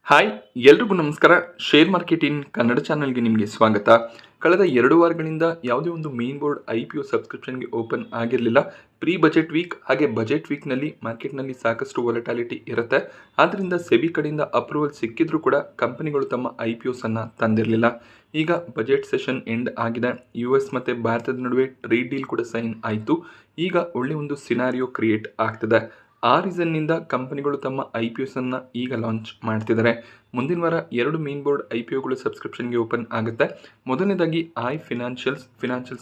Hi ಎಲ್ರಿಗೂ ನಮಸ್ಕಾರ. Share market in Kannada ಚಾನಲ್ಗೆ ನಿಮಗೆ ಸ್ವಾಗತ. ಕಳೆದ 2 ವಾರಗಳಿಂದ ಯಾವುದೇ ಒಂದು ಮೇನ್ ಬೋರ್ಡ್ IPO ಸಬ್ಸ್ಕ್ರಿಪ್ಷನ್ಗೆ ಓಪನ್ ಆಗಿರಲಿಲ್ಲ. ಪ್ರೀ ಬಜೆಟ್ ವೀಕ್ ಹಾಗೆ ಬಜೆಟ್ ವೀಕ್ನಲ್ಲಿ ಮಾರ್ಕೆಟ್ನಲ್ಲಿ ಸಾಕಷ್ಟು ವೊಲಟಾಲಿಟಿ ಇರುತ್ತೆ. ಆದ್ದರಿಂದ ಸೆಬಿ ಕಡೆಯಿಂದ ಅಪ್ರೂವಲ್ ಸಿಕ್ಕಿದ್ರೂ ಕೂಡ ಕಂಪನಿಗಳು ತಮ್ಮ IPOಸನ್ನು ತಂದಿರಲಿಲ್ಲ. ಈಗ ಬಜೆಟ್ ಸೆಷನ್ ಎಂಡ್ ಆಗಿದೆ. US ಮತ್ತು ಭಾರತದ ನಡುವೆ ಟ್ರೇಡ್ ಡೀಲ್ ಕೂಡ ಸೈನ್ ಆಯಿತು. ಈಗ ಒಳ್ಳೆ ಒಂದು ಸಿನಾರಿಯೋ ಕ್ರಿಯೇಟ್ ಆಗ್ತದೆ. ಆ ರೀಸನ್ನಿಂದ ಕಂಪನಿಗಳು ತಮ್ಮ IPOಸನ್ನು ಈಗ ಲಾಂಚ್ ಮಾಡ್ತಿದ್ದಾರೆ. ಮುಂದಿನ ವಾರ 2 ಮೇನ್ ಬೋರ್ಡ್ IPOಗಳು ಸಬ್ಸ್ಕ್ರಿಪ್ಷನ್ಗೆ ಓಪನ್ ಆಗುತ್ತೆ. ಮೊದಲನೇದಾಗಿ ಫಿನಾನ್ಷಿಯಲ್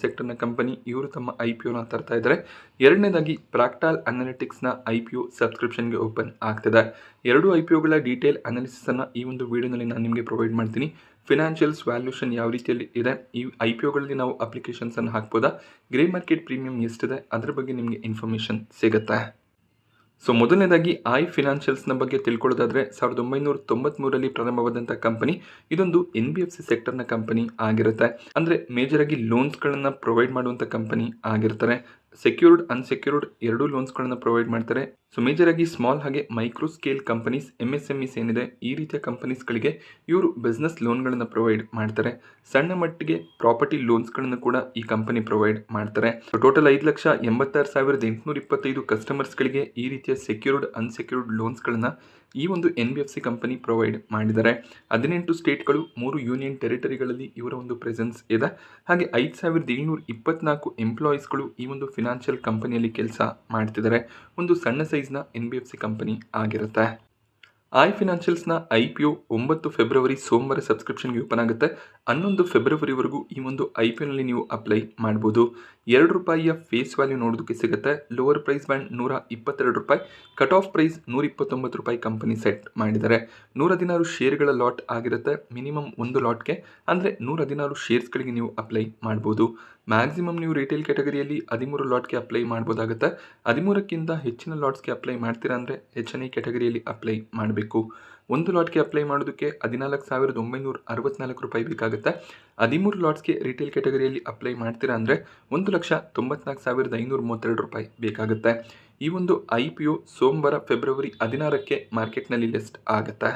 ಸೆಕ್ಟರ್ನ ಕಂಪನಿ, ಇವರು ತಮ್ಮ IPOನ ತರ್ತಾ ಇದ್ದಾರೆ. ಎರಡನೇದಾಗಿ ಪ್ರಾಕ್ಟಾಲ್ ಅನಾಲಿಟಿಕ್ಸ್ನ IPO ಸಬ್ಸ್ಕ್ರಿಪ್ಷನ್ಗೆ ಓಪನ್ ಆಗ್ತಿದೆ. ಎರಡು IPOಗಳ ಡೀಟೇಲ್ ಅನಾಲಿಸಿಸನ್ನು ಈ ಒಂದು ವಿಡಿಯೋನಲ್ಲಿ ನಾನು ನಿಮಗೆ ಪ್ರೊವೈಡ್ ಮಾಡ್ತೀನಿ. ಫಿನಾನ್ಷಿಯಲ್ಸ್ ವ್ಯಾಲ್ಯೂಷನ್ ಯಾವ ರೀತಿಯಲ್ಲಿ ಇದೆ, ಈ IPOಗಳಲ್ಲಿ ನಾವು ಅಪ್ಲಿಕೇಶನ್ಸನ್ನು ಹಾಕ್ಬೋದಾ, ಗ್ರೇ ಮಾರ್ಕೆಟ್ ಪ್ರೀಮಿಯಂ ಎಷ್ಟಿದೆ, ಅದರ ಬಗ್ಗೆ ನಿಮಗೆ ಇನ್ಫಾರ್ಮೇಷನ್ ಸಿಗುತ್ತೆ. ಸೊ ಮೊದಲನೇದಾಗಿ ಫಿನಾನ್ಷಿಯಲ್ಸ್ನ ಬಗ್ಗೆ ತಿಳ್ಕೊಳ್ಳೋದಾದರೆ 1993ರಲ್ಲಿ ಪ್ರಾರಂಭವಾದಂಥ ಕಂಪನಿ. ಇದೊಂದು NBFC ಸೆಕ್ಟರ್ನ ಕಂಪನಿ ಆಗಿರುತ್ತೆ. ಅಂದರೆ ಮೇಜರಾಗಿ ಲೋನ್ಸ್ಗಳನ್ನು ಪ್ರೊವೈಡ್ ಮಾಡುವಂಥ ಕಂಪನಿ ಆಗಿರ್ತಾರೆ. ಸೆಕ್ಯೂರ್ಡ್ ಅನ್ಸೆಕ್ಯೂರ್ಡ್ ಎರಡೂ ಲೋನ್ಸ್ಗಳನ್ನು ಪ್ರೊವೈಡ್ ಮಾಡ್ತಾರೆ. ಸೊ ಮೇಜರಾಗಿ ಸ್ಮಾಲ್ ಹಾಗೆ ಮೈಕ್ರೋ ಸ್ಕೇಲ್ ಕಂಪನೀಸ್, MSMEs ಏನಿದೆ, ಈ ರೀತಿಯ ಕಂಪನೀಸ್ಗಳಿಗೆ ಇವರು ಬಿಸ್ನೆಸ್ ಲೋನ್ಗಳನ್ನು ಪ್ರೊವೈಡ್ ಮಾಡ್ತಾರೆ. ಸಣ್ಣ ಮಟ್ಟಿಗೆ ಪ್ರಾಪರ್ಟಿ ಲೋನ್ಸ್ಗಳನ್ನು ಕೂಡ ಈ ಕಂಪನಿ ಪ್ರೊವೈಡ್ ಮಾಡ್ತಾರೆ. ಟೋಟಲ್ 5,86,825 ಕಸ್ಟಮರ್ಸ್ಗಳಿಗೆ ಈ ರೀತಿಯ ಸೆಕ್ಯೂರ್ಡ್ ಅನ್ಸೆಕ್ಯೂರ್ಡ್ ಲೋನ್ಸ್ಗಳನ್ನು ಈ ಒಂದು NBFC ಕಂಪನಿ ಪ್ರೊವೈಡ್ ಮಾಡಿದ್ದಾರೆ. 18 ಸ್ಟೇಟ್ಗಳು, 3 ಯೂನಿಯನ್ ಟೆರಿಟರಿಗಳಲ್ಲಿ ಇವರ ಒಂದು ಪ್ರೆಸೆನ್ಸ್ ಇದೆ. ಹಾಗೆ 5,724 ಎಂಪ್ಲಾಯೀಸ್ಗಳು ಈ ಒಂದು ಫಿನಾನ್ಷಿಯಲ್ ಕಂಪನಿಯಲ್ಲಿ ಕೆಲಸ ಮಾಡ್ತಿದ್ದಾರೆ. ಒಂದು ಸಣ್ಣ ಸೈಜ್ನ NBFC ಕಂಪನಿ ಆಗಿರುತ್ತೆ. ಫಿನಾನ್ಷಿಯಲ್ಸ್ನ IPO 9 ಫೆಬ್ರವರಿ ಸೋಮವಾರ ಸಬ್ಸ್ಕ್ರಿಪ್ಷನ್ಗೆ ಓಪನ್ ಆಗುತ್ತೆ. 11 ಫೆಬ್ರವರಿವರೆಗೂ ಈ ಒಂದು IPOನಲ್ಲಿ ನೀವು ಅಪ್ಲೈ ಮಾಡ್ಬೋದು. ₹2 ಫೇಸ್ ವ್ಯಾಲ್ಯೂ ನೋಡೋದಕ್ಕೆ ಸಿಗುತ್ತೆ. Lower price band ₹122, cut off price ₹129 company set ಮಾಡಿದ್ದಾರೆ. 116 ಶೇರ್ಗಳ ಲಾಟ್ ಆಗಿರುತ್ತೆ. ಮಿನಿಮಮ್ ಒಂದು ಲಾಟ್ಗೆ ಅಂದರೆ 116 ಶೇರ್ಸ್ಗಳಿಗೆ ನೀವು ಅಪ್ಲೈ ಮಾಡ್ಬೋದು. ಮ್ಯಾಕ್ಸಿಮಮ್ ನೀವು ರಿಟೇಲ್ ಕ್ಯಾಟಗರಿಯಲ್ಲಿ 13 ಲಾಟ್ಗೆ ಅಪ್ಲೈ ಮಾಡ್ಬೋದಾಗುತ್ತೆ. 13ಕ್ಕಿಂತ ಹೆಚ್ಚಿನ ಲಾಟ್ಸ್ಗೆ ಅಪ್ಲೈ ಮಾಡ್ತೀರಾ ಅಂದರೆ HNI ಕ್ಯಾಟಗರಿಯಲ್ಲಿ ಅಪ್ಲೈ ಮಾಡಬೇಕು. ಒಂದು ಲಾಟ್ಗೆ ಅಪ್ಲೈ ಮಾಡೋದಕ್ಕೆ ₹14,964 ಬೇಕಾಗುತ್ತೆ. 13 ಲಾಟ್ಸ್ಗೆ ರಿಟೇಲ್ ಕ್ಯಾಟಗರಿಯಲ್ಲಿ ಅಪ್ಲೈ ಮಾಡ್ತೀರಾ ಅಂದರೆ ₹1,94,532 ಬೇಕಾಗುತ್ತೆ. ಈ ಒಂದು IPO ಸೋಮವಾರ ಫೆಬ್ರವರಿ 16ಕ್ಕೆ ಮಾರ್ಕೆಟ್ನಲ್ಲಿ ಲಿಸ್ಟ್ ಆಗುತ್ತೆ.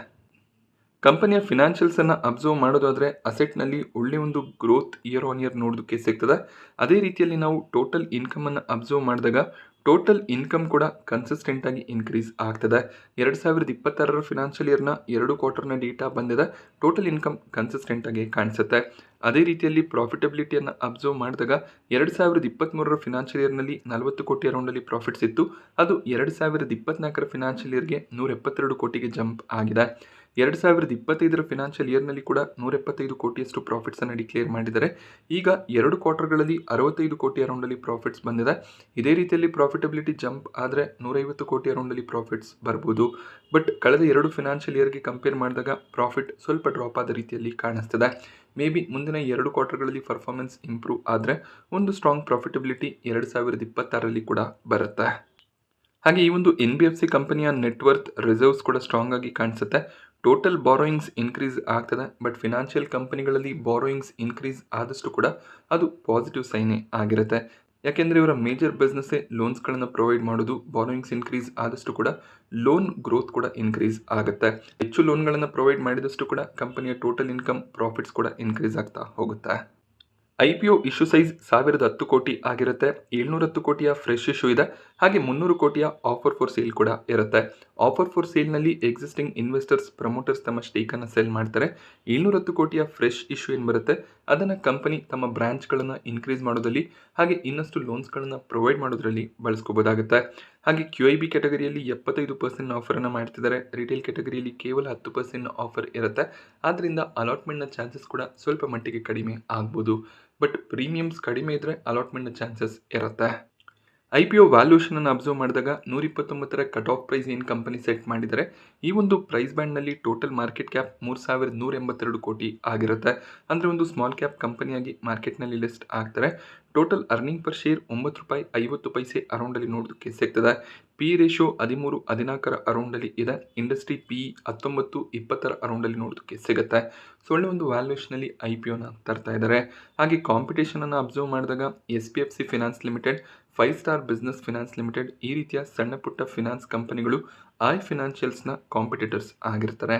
ಕಂಪನಿಯ ಫಿನಾನ್ಷಿಯಲ್ಸನ್ನು ಅಬ್ಸರ್ವ್ ಮಾಡೋದಾದರೆ ಅಸೆಟ್ನಲ್ಲಿ ಒಳ್ಳೆ ಒಂದು ಗ್ರೋತ್ ಇಯರ್ ಆನ್ ಇಯರ್ ನೋಡೋದಕ್ಕೆ ಸಿಗ್ತದೆ. ಅದೇ ರೀತಿಯಲ್ಲಿ ನಾವು ಟೋಟಲ್ ಇನ್ಕಮನ್ನು ಅಬ್ಸರ್ವ್ ಮಾಡಿದಾಗ ಟೋಟಲ್ ಇನ್ಕಮ್ ಕೂಡ ಕನ್ಸಿಸ್ಟೆಂಟಾಗಿ ಇನ್ಕ್ರೀಸ್ ಆಗ್ತದೆ. 2026ರ ಫಿನಾನ್ಷಿಯಲ್ ಇಯರ್ನ 2 ಕ್ವಾರ್ಟರ್ನ ಡೇಟಾ ಬಂದಿದೆ. ಟೋಟಲ್ ಇನ್ಕಮ್ ಕನ್ಸಿಸ್ಟೆಂಟಾಗಿ ಕಾಣಿಸುತ್ತೆ. ಅದೇ ರೀತಿಯಲ್ಲಿ ಪ್ರಾಫಿಟಬಿಲಿಟಿಯನ್ನು ಅಬ್ಸರ್ವ್ ಮಾಡಿದಾಗ 2023ರ ಫಿನಾನ್ಷಿಯಲ್ ಇಯರ್ನಲ್ಲಿ 40 ಕೋಟಿ ಅರೌಂಡಲ್ಲಿ ಪ್ರಾಫಿಟ್ಸ್ ಇತ್ತು. ಅದು 2024ರ ಫಿನಾನ್ಷಿಯಲ್ ಇಯರ್ಗೆ 172 ಕೋಟಿಗೆ ಜಂಪ್ ಆಗಿದೆ. 2025ರ ಫಿನಾನ್ಷಿಯಲ್ ಇಯರ್ನಲ್ಲಿ ಕೂಡ 175 ಕೋಟಿಯಷ್ಟು ಪ್ರಾಫಿಟ್ಸನ್ನು ಡಿಕ್ಲೇರ್ ಮಾಡಿದ್ದಾರೆ. ಈಗ 2 ಕ್ವಾರ್ಟರ್ಗಳಲ್ಲಿ 65 ಕೋಟಿ ಅರೌಂಡಲ್ಲಿ ಪ್ರಾಫಿಟ್ಸ್ ಬಂದಿದೆ. ಇದೇ ರೀತಿಯಲ್ಲಿ ಪ್ರಾಫಿಟಬಿಲಿಟಿ ಜಂಪ್ ಆದರೆ 150 ಕೋಟಿ ಅರೌಂಡಲ್ಲಿ ಪ್ರಾಫಿಟ್ಸ್ ಬರ್ಬೋದು. ಬಟ್ ಕಳೆದ 2 ಫಿನಾನ್ಷಿಯಲ್ ಇಯರ್ಗೆ ಕಂಪೇರ್ ಮಾಡಿದಾಗ ಪ್ರಾಫಿಟ್ ಸ್ವಲ್ಪ ಡ್ರಾಪ್ ಆದ ರೀತಿಯಲ್ಲಿ ಕಾಣಿಸ್ತಿದೆ. ಮೇ ಬಿ ಮುಂದಿನ 2 ಕ್ವಾರ್ಟರ್ಗಳಲ್ಲಿ ಪರ್ಫಾರ್ಮೆನ್ಸ್ ಇಂಪ್ರೂವ್ ಆದರೆ ಒಂದು ಸ್ಟ್ರಾಂಗ್ ಪ್ರಾಫಿಟಬಿಲಿಟಿ 2026ರಲ್ಲಿ ಕೂಡ ಬರುತ್ತೆ. ಹಾಗೆ ಈ ಒಂದು NBFC ಕಂಪನಿಯ ನೆಟ್ವರ್ತ್ ರಿಸರ್ವ್ಸ್ ಕೂಡ ಸ್ಟ್ರಾಂಗ್ ಆಗಿ ಕಾಣಿಸುತ್ತೆ. ಟೋಟಲ್ ಬಾರೋಯಿಂಗ್ಸ್ ಇನ್ಕ್ರೀಸ್ ಆಗ್ತದೆ. ಬಟ್ ಫಿನಾನ್ಷಿಯಲ್ ಕಂಪನಿಗಳಲ್ಲಿ ಬಾರೋಯಿಂಗ್ಸ್ ಇನ್ಕ್ರೀಸ್ ಆದಷ್ಟು ಕೂಡ ಅದು ಪಾಸಿಟಿವ್ ಸೈನೇ ಆಗಿರುತ್ತೆ. ಯಾಕೆಂದರೆ ಇವರ ಮೇಜರ್ ಬಿಸ್ನೆಸ್ಸೇ ಲೋನ್ಸ್ಗಳನ್ನು ಪ್ರೊವೈಡ್ ಮಾಡೋದು. ಬಾರೋಯಿಂಗ್ಸ್ ಇನ್ಕ್ರೀಸ್ ಆದಷ್ಟು ಕೂಡ ಲೋನ್ ಗ್ರೋತ್ ಕೂಡ ಇನ್ಕ್ರೀಸ್ ಆಗುತ್ತೆ. ಹೆಚ್ಚು ಲೋನ್ಗಳನ್ನು ಪ್ರೊವೈಡ್ ಮಾಡಿದಷ್ಟು ಕೂಡ ಕಂಪನಿಯ ಟೋಟಲ್ ಇನ್ಕಮ್, ಪ್ರಾಫಿಟ್ಸ್ ಕೂಡ ಇನ್ಕ್ರೀಸ್ ಆಗ್ತಾ ಹೋಗುತ್ತೆ. IPO ಇಶ್ಯೂ ಸೈಜ್ 1,010 ಕೋಟಿ ಆಗಿರುತ್ತೆ. 710 ಕೋಟಿಯ ಫ್ರೆಶ್ ಇಶ್ಯೂ ಇದೆ. ಹಾಗೆ 300 ಕೋಟಿಯ ಆಫರ್ ಫಾರ್ ಸೇಲ್ ಕೂಡ ಇರುತ್ತೆ. ಆಫರ್ ಫಾರ್ ಸೇಲ್ನಲ್ಲಿ ಎಕ್ಸಿಸ್ಟಿಂಗ್ ಇನ್ವೆಸ್ಟರ್ಸ್, ಪ್ರಮೋಟರ್ಸ್ ತಮ್ಮ ಸ್ಟೇಕನ್ನು ಸೆಲ್ ಮಾಡ್ತಾರೆ. 710 ಕೋಟಿಯ ಫ್ರೆಶ್ ಇಶ್ಯೂ ಏನು ಬರುತ್ತೆ ಅದನ್ನು ಕಂಪನಿ ತಮ್ಮ ಬ್ರಾಂಚ್ಗಳನ್ನು ಇನ್ಕ್ರೀಸ್ ಮಾಡೋದ್ರಲ್ಲಿ ಹಾಗೆ ಇನ್ನಷ್ಟು ಲೋನ್ಸ್ಗಳನ್ನು ಪ್ರೊವೈಡ್ ಮಾಡೋದ್ರಲ್ಲಿ ಬಳಸ್ಕೋಬೋದಾಗುತ್ತೆ. ಹಾಗೆ QIB ಕ್ಯಾಟಗರಿಯಲ್ಲಿ 75% ಆಫರನ್ನು ಮಾಡ್ತಿದ್ದಾರೆ. ರಿಟೇಲ್ ಕ್ಯಾಟಗರಿಯಲ್ಲಿ ಕೇವಲ 10% ಆಫರ್ ಇರುತ್ತೆ. ಆದ್ದರಿಂದ ಅಲಾಟ್ಮೆಂಟ್ನ ಚಾನ್ಸಸ್ ಕೂಡ ಸ್ವಲ್ಪ ಮಟ್ಟಿಗೆ ಕಡಿಮೆ ಆಗ್ಬೋದು. ಬಟ್ ಪ್ರೀಮಿಯಮ್ಸ್ ಕಡಿಮೆ ಇದ್ದರೆ ಅಲಾಟ್ಮೆಂಟ್ನ ಚಾನ್ಸಸ್ ಇರುತ್ತೆ. IPO ವ್ಯಾಲ್ಯೂಷನನ್ನು ಅಬ್ಸರ್ವ್ ಮಾಡಿದಾಗ 129ರ ಕಟ್ ಆಫ್ ಪ್ರೈಸ್ ಏನು ಕಂಪನಿ ಸೆಟ್ ಮಾಡಿದರೆ ಈ ಒಂದು ಪ್ರೈಸ್ ಬ್ಯಾಂಡ್ನಲ್ಲಿ ಟೋಟಲ್ ಮಾರ್ಕೆಟ್ ಕ್ಯಾಪ್ 3,182 ಕೋಟಿ ಆಗಿರುತ್ತೆ. ಅಂದರೆ ಒಂದು ಸ್ಮಾಲ್ ಕ್ಯಾಪ್ ಕಂಪನಿಯಾಗಿ ಮಾರ್ಕೆಟ್ನಲ್ಲಿ ಲಿಸ್ಟ್ ಆಗ್ತಾರೆ. ಟೋಟಲ್ ಅರ್ನಿಂಗ್ ಪರ್ ಶೇರ್ ₹9.50 ಅರೌಂಡಲ್ಲಿ ನೋಡೋದಕ್ಕೆ ಸಿಗ್ತದೆ. PE ರೇಷಿಯೋ 13-14ರ ಅರೌಂಡಲ್ಲಿ ಇದೆ. ಇಂಡಸ್ಟ್ರಿ PE 19-20ರ ಅರೌಂಡಲ್ಲಿ ನೋಡೋದಕ್ಕೆ ಸಿಗುತ್ತೆ. ಸೊ ಒಳ್ಳೆ ಒಂದು ವ್ಯಾಲ್ಯೂಷನಲ್ಲಿ IPOನ ತರ್ತಾ ಇದ್ದಾರೆ. ಹಾಗೆ ಕಾಂಪಿಟೇಷನನ್ನು ಅಬ್ಸರ್ವ್ ಮಾಡಿದಾಗ SPFC finance limited, 5 star business finance limited ಈ ರೀತಿಯ ಸಣ್ಣ ಪುಟ್ಟ ಫಿನಾನ್ಸ್ ಕಂಪನಿಗಳು ಫಿನಾನ್ಷಿಯಲ್ಸ್ನ ಕಾಂಪಿಟೇಟರ್ಸ್ ಆಗಿರ್ತಾರೆ.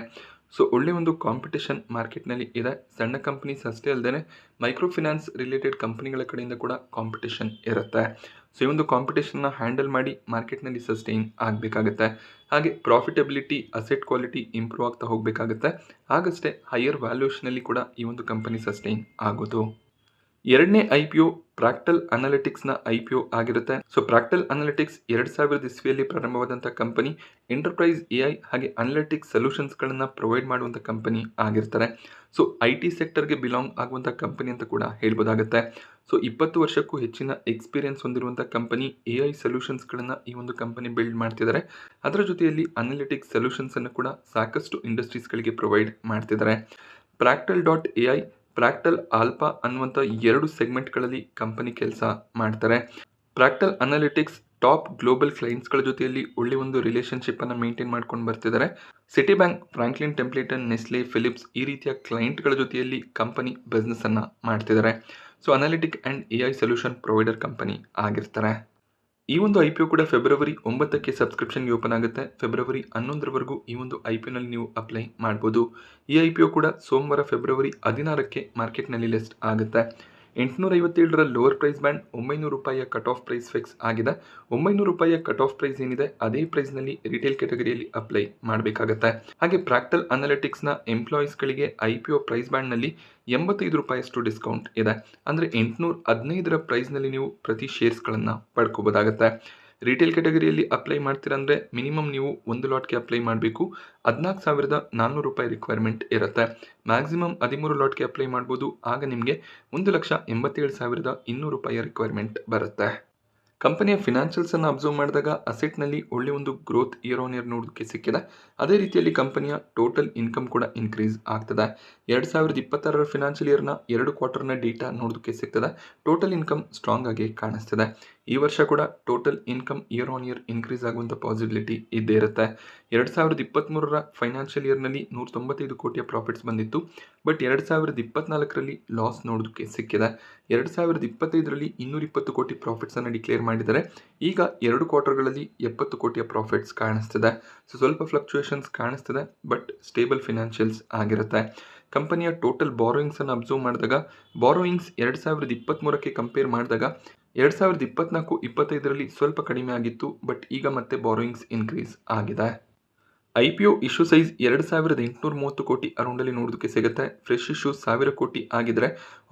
ಸೊ ಒಳ್ಳೆ ಒಂದು ಕಾಂಪಿಟೇಷನ್ ಮಾರ್ಕೆಟ್ನಲ್ಲಿ ಇದೆ. ಸಣ್ಣ ಕಂಪನೀಸ್ ಅಷ್ಟೇ ಅಲ್ಲದೆ ಮೈಕ್ರೋ ಫಿನಾನ್ಸ್ ರಿಲೇಟೆಡ್ ಕಂಪನಿಗಳ ಕಡೆಯಿಂದ ಕೂಡ ಕಾಂಪಿಟೇಷನ್ ಇರುತ್ತೆ. ಸೊ ಈ ಒಂದು ಕಾಂಪಿಟೇಷನ್ನ ಹ್ಯಾಂಡಲ್ ಮಾಡಿ ಮಾರ್ಕೆಟ್ನಲ್ಲಿ ಸಸ್ಟೈನ್ ಆಗಬೇಕಾಗುತ್ತೆ. ಹಾಗೆ ಪ್ರಾಫಿಟಬಿಲಿಟಿ, ಅಸೆಟ್ ಕ್ವಾಲಿಟಿ ಇಂಪ್ರೂವ್ ಆಗ್ತಾ ಹೋಗಬೇಕಾಗುತ್ತೆ. ಆಗಷ್ಟೇ ಹೈಯರ್ ವ್ಯಾಲ್ಯೂಷನಲ್ಲಿ ಕೂಡ ಈ ಒಂದು ಕಂಪನಿ ಸಸ್ಟೈನ್ ಆಗೋದು. ಎರಡನೇ IPO ಪ್ರಾಕ್ಟಲ್ ಅನಾಲಿಟಿಕ್ಸ್ನ IPO ಆಗಿರುತ್ತೆ. ಸೊ ಪ್ರಾಕ್ಟಲ್ ಅನಾಲಿಟಿಕ್ಸ್ 2000 ಇಸ್ವಿಯಲ್ಲಿ ಪ್ರಾರಂಭವಾದಂಥ ಕಂಪನಿ. ಎಂಟರ್ಪ್ರೈಸ್ AI ಹಾಗೆ ಅನಾಲಿಟಿಕ್ಸ್ ಸೊಲ್ಯೂಷನ್ಸ್ಗಳನ್ನು ಪ್ರೊವೈಡ್ ಮಾಡುವಂಥ ಕಂಪನಿ ಆಗಿರ್ತಾರೆ. ಸೊ IT ಸೆಕ್ಟರ್ಗೆ ಬಿಲಾಂಗ್ ಆಗುವಂಥ ಕಂಪನಿ ಅಂತ ಕೂಡ ಹೇಳ್ಬೋದಾಗುತ್ತೆ. ಸೊ 20 ವರ್ಷಕ್ಕೂ ಹೆಚ್ಚಿನ ಎಕ್ಸ್ಪೀರಿಯನ್ಸ್ ಹೊಂದಿರುವಂಥ ಕಂಪನಿ. AI ಸೊಲ್ಯೂಷನ್ಸ್ಗಳನ್ನು ಈ ಒಂದು ಕಂಪನಿ ಬಿಲ್ಡ್ ಮಾಡ್ತಿದ್ದಾರೆ. ಅದರ ಜೊತೆಯಲ್ಲಿ ಅನಾಲಿಟಿಕ್ಸ್ ಸೊಲ್ಯೂಷನ್ಸನ್ನು ಕೂಡ ಸಾಕಷ್ಟು ಇಂಡಸ್ಟ್ರೀಸ್ಗಳಿಗೆ ಪ್ರೊವೈಡ್ ಮಾಡ್ತಿದ್ದಾರೆ. Practal.ai, ಪ್ರಾಕ್ಟಲ್ ಆಲ್ಫಾ ಅನ್ನುವಂಥ 2 ಸೆಗ್ಮೆಂಟ್ಗಳಲ್ಲಿ ಕಂಪನಿ ಕೆಲಸ ಮಾಡ್ತಾರೆ. ಪ್ರಾಕ್ಟಲ್ ಅನಾಲಿಟಿಕ್ಸ್ ಟಾಪ್ ಗ್ಲೋಬಲ್ ಕ್ಲೈಂಟ್ಸ್ಗಳ ಜೊತೆಯಲ್ಲಿ ಒಳ್ಳೆ ಒಂದು ರಿಲೇಷನ್ಶಿಪ್ಪನ್ನು ಮೇಂಟೈನ್ ಮಾಡ್ಕೊಂಡು ಬರ್ತಿದ್ದಾರೆ. Citi bank, Franklin Templeton, Nestle, Philips ಈ ರೀತಿಯ ಕ್ಲೈಂಟ್ಗಳ ಜೊತೆಯಲ್ಲಿ ಕಂಪನಿ ಬಿಸ್ನೆಸ್ಸನ್ನು ಮಾಡ್ತಿದ್ದಾರೆ. So analytic and AI solution provider company ಆಗಿರ್ತಾರೆ. ಈ ಒಂದು IPO ಕೂಡ ಫೆಬ್ರವರಿ 9ಕ್ಕೆ ಸಬ್ಸ್ಕ್ರಿಪ್ಷನ್ಗೆ ಓಪನ್ ಆಗುತ್ತೆ. ಫೆಬ್ರವರಿ 11ರವರೆಗೂ ಈ ಒಂದು IPOನಲ್ಲಿ ನೀವು ಅಪ್ಲೈ ಮಾಡ್ಬೋದು. ಈ IPO ಕೂಡ ಸೋಮವಾರ ಫೆಬ್ರವರಿ 16ಕ್ಕೆ ಮಾರ್ಕೆಟ್ನಲ್ಲಿ ಲಿಸ್ಟ್ ಆಗುತ್ತೆ. 857ರ lower price band, ₹900 cut off price fix ಆಗಿದೆ. ₹900 ಕಟ್ ಆಫ್ ಪ್ರೈಸ್ ಏನಿದೆ ಅದೇ ಪ್ರೈಸ್ನಲ್ಲಿ ರಿಟೇಲ್ ಕ್ಯಾಟಗರಿಯಲ್ಲಿ ಅಪ್ಲೈ ಮಾಡಬೇಕಾಗತ್ತೆ. ಹಾಗೆ ಪ್ರಾಕ್ಟಲ್ ಅನಾಲಿಟಿಕ್ಸ್ನ ಎಂಪ್ಲಾಯೀಸ್ಗಳಿಗೆ IPO ಪ್ರೈಸ್ ಬ್ಯಾಂಡ್ನಲ್ಲಿ ₹85 ಡಿಸ್ಕೌಂಟ್ ಇದೆ. ಅಂದರೆ 815ರ ಪ್ರೈಸ್ನಲ್ಲಿ ನೀವು ಪ್ರತಿ ಶೇರ್ಸ್ಗಳನ್ನು ಪಡ್ಕೋಬೋದಾಗತ್ತೆ. ರಿಟೇಲ್ ಕ್ಯಾಟಗರಿಯಲ್ಲಿ ಅಪ್ಲೈ ಮಾಡ್ತೀರಂದರೆ ಮಿನಿಮಮ್ ನೀವು 1 ಲಾಟ್ಗೆ ಅಪ್ಲೈ ಮಾಡಬೇಕು. ₹14,400 ರಿಕ್ವೈರ್ಮೆಂಟ್ ಇರುತ್ತೆ. ಮ್ಯಾಕ್ಸಿಮಮ್ 13 ಲಾಟ್ಗೆ ಅಪ್ಲೈ ಮಾಡ್ಬೋದು. ಆಗ ನಿಮಗೆ ₹1,87,200 ರಿಕ್ವೈರ್ಮೆಂಟ್ ಬರುತ್ತೆ. ಕಂಪನಿಯ ಫಿನಾನ್ಷಿಯಲ್ಸನ್ನು ಅಬ್ಸರ್ವ್ ಮಾಡಿದಾಗ ಅಸೆಟ್ನಲ್ಲಿ ಒಳ್ಳೆ ಒಂದು ಗ್ರೋತ್ ಇಯರ್ ಆನ್ ಇಯರ್ ನೋಡೋದಕ್ಕೆ ಸಿಕ್ಕಿದೆ. ಅದೇ ರೀತಿಯಲ್ಲಿ ಕಂಪನಿಯ ಟೋಟಲ್ ಇನ್ಕಮ್ ಕೂಡ ಇನ್ಕ್ರೀಸ್ ಆಗ್ತದೆ. 2026ರ ಫಿನಾನ್ಷಿಯಲ್ ಇಯರ್ನ 2 ಕ್ವಾರ್ಟರ್ನ ಡೇಟಾ ನೋಡೋದಕ್ಕೆ ಸಿಗ್ತದೆ. ಟೋಟಲ್ ಇನ್ಕಮ್ ಸ್ಟ್ರಾಂಗ್ ಆಗಿ ಕಾಣಿಸ್ತಿದೆ. ಈ ವರ್ಷ ಕೂಡ total income year on year increase ಆಗುವಂಥ ಪಾಸಿಬಿಲಿಟಿ ಇದ್ದೇ ಇರುತ್ತೆ. 2023ರ ಫೈನಾನ್ಷಿಯಲ್ ಇಯರ್ನಲ್ಲಿ 195 ಕೋಟಿಯ ಪ್ರಾಫಿಟ್ಸ್ ಬಂದಿತ್ತು. ಬಟ್ 2024ರಲ್ಲಿ ಲಾಸ್ ನೋಡೋದಕ್ಕೆ ಸಿಕ್ಕಿದೆ. 2025ರಲ್ಲಿ 220 ಕೋಟಿ ಪ್ರಾಫಿಟ್ಸನ್ನು ಡಿಕ್ಲೇರ್ ಮಾಡಿದ್ದಾರೆ. ಈಗ 2 ಕ್ವಾರ್ಟರ್ಗಳಲ್ಲಿ 70 ಕೋಟಿಯ ಪ್ರಾಫಿಟ್ಸ್ ಕಾಣಿಸ್ತಿದೆ. ಸೊ ಸ್ವಲ್ಪ ಫ್ಲಕ್ಚುಯೇಷನ್ಸ್ ಕಾಣಿಸ್ತಿದೆ, ಬಟ್ ಸ್ಟೇಬಲ್ ಫಿನಾನ್ಷಿಯಲ್ಸ್ ಆಗಿರುತ್ತೆ. ಕಂಪನಿಯ ಟೋಟಲ್ ಬಾರೋಯಿಂಗ್ಸನ್ನು ಅಬ್ಸರ್ವ್ ಮಾಡಿದಾಗ ಬಾರೋಯಿಂಗ್ಸ್ 2023ಕ್ಕೆ ಕಂಪೇರ್ ಮಾಡಿದಾಗ 2024-25ರಲ್ಲಿ ಸ್ವಲ್ಪ ಕಡಿಮೆ ಆಗಿತ್ತು. ಬಟ್ ಈಗ ಮತ್ತೆ ಬಾರೋಯಿಂಗ್ಸ್ ಇನ್ಕ್ರೀಸ್ ಆಗಿದೆ. IPO ಇಶ್ಯೂ ಸೈಜ್ 2,830 ಕೋಟಿ ಅರೌಂಡಲ್ಲಿ ನೋಡೋದಕ್ಕೆ ಸಿಗುತ್ತೆ. ಫ್ರೆಶ್ ಇಶ್ಯೂ 1,000 ಕೋಟಿ ಆಗಿದ್ರೆ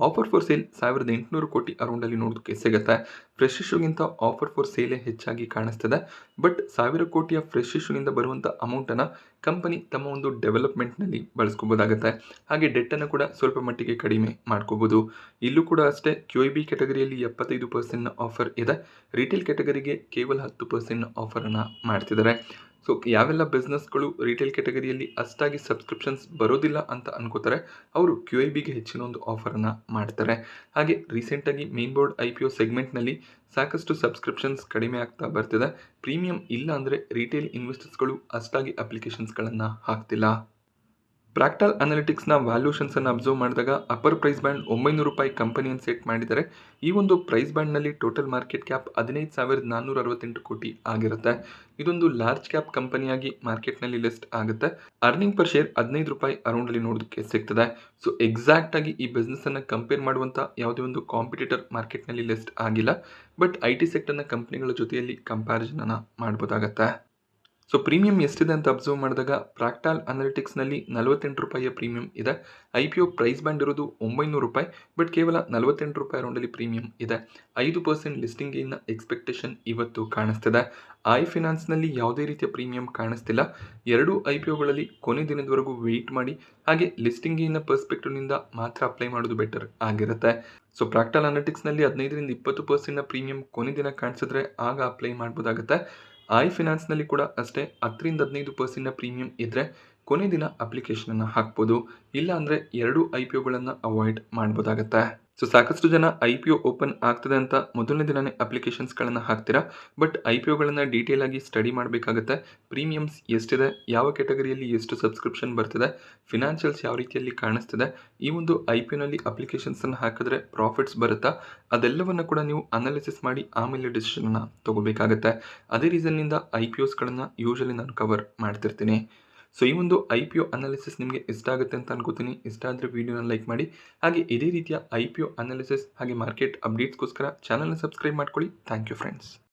ಆಫರ್ ಫಾರ್ ಸೇಲ್ 1,800 ಕೋಟಿ ಅರೌಂಡಲ್ಲಿ ನೋಡೋದಕ್ಕೆ ಸಿಗುತ್ತೆ. ಫ್ರೆಶ್ ಇಶ್ಯೂಗಿಂತ ಆಫರ್ ಫಾರ್ ಸೇಲೇ ಹೆಚ್ಚಾಗಿ ಕಾಣಿಸ್ತದೆ. ಬಟ್ 1,000 ಕೋಟಿಯ ಫ್ರೆಶ್ ಇಶ್ಯೂನಿಂದ ಬರುವಂಥ ಅಮೌಂಟನ್ನು ಕಂಪನಿ ತಮ್ಮ ಒಂದು ಡೆವಲಪ್ಮೆಂಟ್ನಲ್ಲಿ ಬಳಸ್ಕೋಬೋದಾಗುತ್ತೆ. ಹಾಗೆ ಡೆಟ್ಟನ್ನು ಕೂಡ ಸ್ವಲ್ಪ ಮಟ್ಟಿಗೆ ಕಡಿಮೆ ಮಾಡ್ಕೋಬೋದು. ಇಲ್ಲೂ ಕೂಡ ಅಷ್ಟೇ QIB ಕ್ಯಾಟಗರಿಯಲ್ಲಿ 75% ಆಫರ್ ಇದೆ. ರಿಟೇಲ್ ಕ್ಯಾಟಗರಿಗೆ ಕೇವಲ 10% ಆಫರನ್ನು ಮಾಡ್ತಿದ್ದಾರೆ. ಸೊ ಯಾವೆಲ್ಲ ಬಿಸ್ನೆಸ್ಗಳು ರಿಟೇಲ್ ಕ್ಯಾಟಗರಿಯಲ್ಲಿ ಅಷ್ಟಾಗಿ ಸಬ್ಸ್ಕ್ರಿಪ್ಷನ್ಸ್ ಬರೋದಿಲ್ಲ ಅಂತ ಅನ್ಕೋತಾರೆ, ಅವರು QIBಗೆ ಹೆಚ್ಚಿನ ಒಂದು ಆಫರನ್ನು ಮಾಡ್ತಾರೆ. ಹಾಗೆ ರೀಸೆಂಟಾಗಿ ಮೇನ್ ಬೋರ್ಡ್ IPO ಸೆಗ್ಮೆಂಟ್ನಲ್ಲಿ ಸಾಕಷ್ಟು ಸಬ್ಸ್ಕ್ರಿಪ್ಷನ್ಸ್ ಕಡಿಮೆ ಆಗ್ತಾ ಬರ್ತಿದೆ. ಪ್ರೀಮಿಯಂ ಇಲ್ಲ ಅಂದರೆ ರಿಟೇಲ್ ಇನ್ವೆಸ್ಟರ್ಸ್ಗಳು ಅಷ್ಟಾಗಿ ಅಪ್ಲಿಕೇಶನ್ಸ್ಗಳನ್ನು ಹಾಕ್ತಿಲ್ಲ. ಪ್ರಾಕ್ಟಲ್ ಅನಾಲಿಟಿಕ್ಸ್ನ ವ್ಯಾಲ್ಯೂಷನ್ಸನ್ನು ಅಬ್ಸರ್ವ್ ಮಾಡಿದಾಗ ಅಪ್ಪರ್ ಪ್ರೈಸ್ ಬ್ಯಾಂಡ್ ₹900 ಕಂಪನಿಯನ್ನು ಸೆಟ್ ಮಾಡಿದ್ದಾರೆ. ಈ ಒಂದು ಪ್ರೈಸ್ ಬ್ಯಾಂಡ್ನಲ್ಲಿ ಟೋಟಲ್ ಮಾರ್ಕೆಟ್ ಕ್ಯಾಪ್ 15,468 ಕೋಟಿ ಆಗಿರುತ್ತೆ. ಇದೊಂದು ಲಾರ್ಜ್ ಕ್ಯಾಪ್ ಕಂಪನಿಯಾಗಿ ಮಾರ್ಕೆಟ್ನಲ್ಲಿ ಲಿಸ್ಟ್ ಆಗುತ್ತೆ. ಅರ್ನಿಂಗ್ ಪರ್ ಶೇರ್ ₹15 ಅರೌಂಡಲ್ಲಿ ನೋಡೋದಕ್ಕೆ ಸಿಗ್ತದೆ. ಸೊ ಎಕ್ಸಾಕ್ಟಾಗಿ ಈ ಬಿಸ್ನೆಸ್ಸನ್ನು ಕಂಪೇರ್ ಮಾಡುವಂಥ ಯಾವುದೇ ಒಂದು ಕಾಂಪಿಟೇಟರ್ ಮಾರ್ಕೆಟ್ನಲ್ಲಿ ಲಿಸ್ಟ್ ಆಗಿಲ್ಲ. ಬಟ್ IT ಸೆಕ್ಟರ್ನ ಕಂಪನಿಗಳ ಜೊತೆಯಲ್ಲಿ ಕಂಪ್ಯಾರಿಸನನ್ನು ಮಾಡ್ಬೋದಾಗತ್ತೆ. ಸೊ ಪ್ರೀಮಿಯಂ ಎಷ್ಟಿದೆ ಅಂತ ಅಬ್ಸರ್ವ್ ಮಾಡಿದಾಗ ಪ್ರಾಕ್ಟಲ್ ಅನಾಲಿಟಿಕ್ಸ್ನಲ್ಲಿ ₹48 ಪ್ರೀಮಿಯಂ ಇದೆ. IPO ಪ್ರೈಸ್ ಬ್ಯಾಂಡ್ ಇರೋದು ₹900, ಬಟ್ ಕೇವಲ ₹48 ಅರೌಂಡಲ್ಲಿ ಪ್ರೀಮಿಯಂ ಇದೆ. 5% ಲಿಸ್ಟಿಂಗ್ ಗೇನ್ನ ಎಕ್ಸ್ಪೆಕ್ಟೇಷನ್ ಇವತ್ತು ಕಾಣಿಸ್ತಿದೆ. ಫಿನಾನ್ಸ್ನಲ್ಲಿ ಯಾವುದೇ ರೀತಿಯ ಪ್ರೀಮಿಯಂ ಕಾಣಿಸ್ತಿಲ್ಲ. 2 IPOಗಳಲ್ಲಿ ಕೊನೆ ದಿನದವರೆಗೂ ವೆಯ್ಟ್ ಮಾಡಿ, ಹಾಗೆ ಲಿಸ್ಟಿಂಗ್ ಗೇನ್ನ ಪರ್ಸ್ಪೆಕ್ಟಿವ್ನಿಂದ ಮಾತ್ರ ಅಪ್ಲೈ ಮಾಡೋದು ಬೆಟರ್ ಆಗಿರುತ್ತೆ. ಸೊ ಪ್ರಾಕ್ಟಲ್ ಅನಾಲಿಟಿಕ್ಸ್ನಲ್ಲಿ 15-20% ಪ್ರೀಮಿಯಂ ಕೊನೆ ದಿನ ಕಾಣಿಸಿದ್ರೆ ಆಗ ಅಪ್ಲೈ ಮಾಡ್ಬೋದಾಗುತ್ತೆ. ಫಿನಾನ್ಸ್ನಲ್ಲಿ ಕೂಡ ಅಷ್ಟೇ 10-15% ಪ್ರೀಮಿಯಂ ಇದ್ದರೆ ಕೊನೆ ದಿನ ಅಪ್ಲಿಕೇಶನನ್ನು ಹಾಕ್ಬೋದು. ಇಲ್ಲ ಅಂದರೆ 2 IPOಗಳನ್ನು ಅವಾಯ್ಡ್ ಮಾಡ್ಬೋದಾಗತ್ತೆ. ಸೊ ಸಾಕಷ್ಟು ಜನ IPO ಓಪನ್ ಆಗ್ತದೆ ಅಂತ ಮೊದಲನೇ ದಿನನೇ ಅಪ್ಲಿಕೇಶನ್ಸ್ಗಳನ್ನು ಹಾಕ್ತೀರಾ. ಬಟ್ IPOಗಳನ್ನು ಡೀಟೇಲ್ ಆಗಿ ಸ್ಟಡಿ ಮಾಡಬೇಕಾಗತ್ತೆ. ಪ್ರೀಮಿಯಮ್ಸ್ ಎಷ್ಟಿದೆ, ಯಾವ ಕ್ಯಾಟಗರಿಯಲ್ಲಿ ಎಷ್ಟು ಸಬ್ಸ್ಕ್ರಿಪ್ಷನ್ ಬರ್ತಿದೆ, ಫಿನಾನ್ಷಿಯಲ್ಸ್ ಯಾವ ರೀತಿಯಲ್ಲಿ ಕಾಣಿಸ್ತಿದೆ, ಈ ಒಂದು IPOನಲ್ಲಿ ಅಪ್ಲಿಕೇಶನ್ಸನ್ನು ಹಾಕಿದ್ರೆ ಪ್ರಾಫಿಟ್ಸ್ ಬರುತ್ತಾ, ಅದೆಲ್ಲವನ್ನು ಕೂಡ ನೀವು ಅನಾಲಿಸಿಸ್ ಮಾಡಿ ಆಮೇಲೆ ಡಿಸಿಷನನ್ನು ತೊಗೋಬೇಕಾಗತ್ತೆ. ಅದೇ ರೀಸನ್ನಿಂದ IPOಸ್ಗಳನ್ನು ಯೂಶಲಿ ನಾನು ಕವರ್ ಮಾಡ್ತಿರ್ತೀನಿ. ಸೊ ಈ ಒಂದು IPO ಅನಾಲಿಸಿಸ್ ನಿಮಗೆ ಇಷ್ಟ ಆಗುತ್ತೆ ಅಂತ ಅನ್ಕೋತೀನಿ. ಇಷ್ಟ ಆದರೆ ವಿಡಿಯೋನ ಲೈಕ್ ಮಾಡಿ. ಹಾಗೆ ಇದೇ ರೀತಿಯ IPO ಅನಾಲಿಸಿಸ್ ಹಾಗೆ ಮಾರ್ಕೆಟ್ ಅಪ್ಡೇಟ್ಸ್ಗೋಸ್ಕರ ಚಾನಲ್ನ ಸಬ್ಸ್ಕ್ರೈಬ್ ಮಾಡ್ಕೊಳ್ಳಿ. Thank you friends.